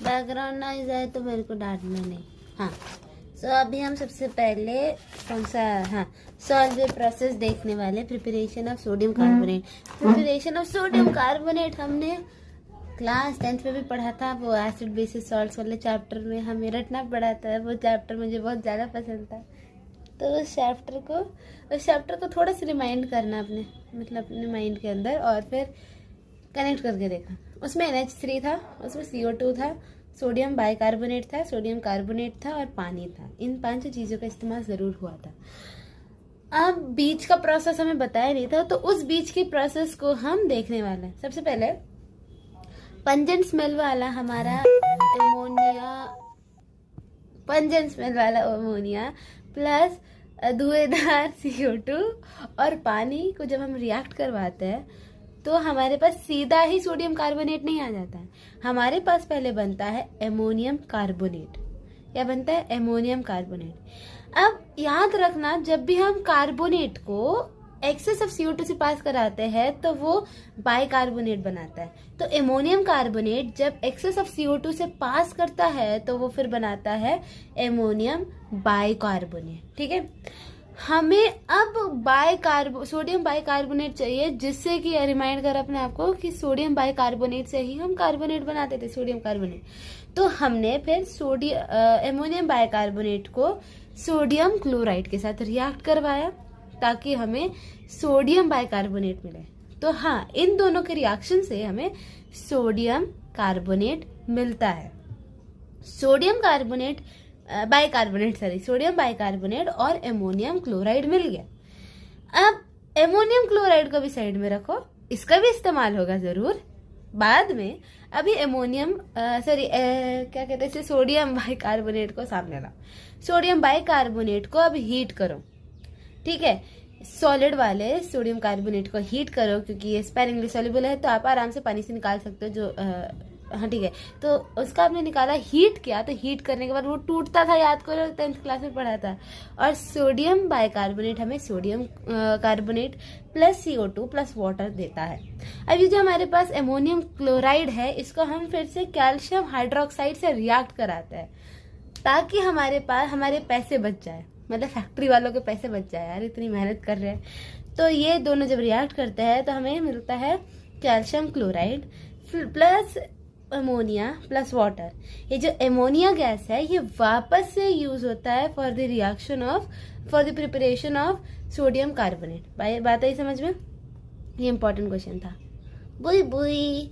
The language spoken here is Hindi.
बैकग्राउंड नॉइज आए तो मेरे को डांटना नहीं। हाँ, सो अभी हम सबसे पहले कौन सा, हाँ, सॉल्व प्रोसेस देखने वाले, preparation of sodium carbonate. Preparation of sodium carbonate हमने क्लास 10th में भी पढ़ा था, वो एसिड बेसिस सॉल्ट्स वाले चैप्टर में हमें रटना पड़ा था। वो चैप्टर मुझे बहुत ज़्यादा पसंद था, तो उस चैप्टर को थोड़ा सा रिमाइंड करना अपने माइंड के अंदर, और फिर कनेक्ट करके देखा। उसमें NH3 था, उसमें CO2 था, सोडियम बाइकार्बोनेट था, सोडियम कार्बोनेट था और पानी था। इन 5 चीज़ों का इस्तेमाल ज़रूर हुआ था। अब बीच का प्रोसेस हमें बताया नहीं था, तो उस बीच की प्रोसेस को हम देखने वाले हैं। सबसे पहले पंजेंट स्मेल वाला हमारा अमोनिया प्लस धुएंधार CO2 और पानी को जब हम रिएक्ट करवाते हैं तो हमारे पास सीधा ही सोडियम कार्बोनेट नहीं आ जाता है। हमारे पास पहले बनता है एमोनियम कार्बोनेट। क्या बनता है? Ammonium carbonate. अब याद रखना, जब भी हम कार्बोनेट को एक्सेस ऑफ CO2 से पास कराते हैं तो वो बाइकार्बोनेट बनाता है। तो एमोनियम कार्बोनेट जब एक्सेस ऑफ CO2 से पास करता है तो वो फिर बनाता है एमोनियम बाइकार्बोनेट। ठीक है, हमें अब सोडियम बाइकार्बोनेट चाहिए, जिससे कि रिमाइंड कर अपने आप को कि सोडियम बाइकार्बोनेट से ही हम कार्बोनेट बनाते थे, सोडियम कार्बोनेट। तो हमने फिर एमोनियम बाइकार्बोनेट को सोडियम क्लोराइड के साथ रिएक्ट करवाया ताकि हमें सोडियम बाइकार्बोनेट मिले। तो हाँ, इन दोनों के रिएक्शन से हमें सोडियम कार्बोनेट मिलता है। सोडियम बाइकार्बोनेट और एमोनियम क्लोराइड मिल गया। अब एमोनियम क्लोराइड को भी साइड में रखो, इसका भी इस्तेमाल होगा जरूर बाद में। अभी क्या कहते हैं, सोडियम बाइकार्बोनेट को सामने लाओ। सोडियम बाइकार्बोनेट को अब हीट करो। ठीक है, सॉलिड वाले सोडियम कार्बोनेट को हीट करो, क्योंकि ये स्पेरिंगली सॉल्युबल है तो आप आराम से पानी से निकाल सकते हो। हाँ ठीक है, तो उसका आपने निकाला, हीट किया, तो हीट करने के बाद वो टूटता था, याद करो 10th क्लास में पढ़ा था। और सोडियम बाइकार्बोनेट हमें sodium carbonate plus CO2 plus water देता है। अब ये जो हमारे पास एमोनियम क्लोराइड है, इसको हम फिर से कैल्शियम हाइड्रोक्साइड से रिएक्ट कराते हैं ताकि हमारे पैसे बच जाए, मतलब फैक्ट्री वालों के पैसे बच जाए। यार इतनी मेहनत कर रहे हैं। तो ये दोनों जब रिएक्ट करते हैं तो हमें मिलता है calcium chloride plus ammonia plus water. ये जो एमोनिया गैस है ये वापस से यूज होता है for the preparation of sodium carbonate. बात आई समझ में? ये इंपॉर्टेंट क्वेश्चन था। बुई बुई।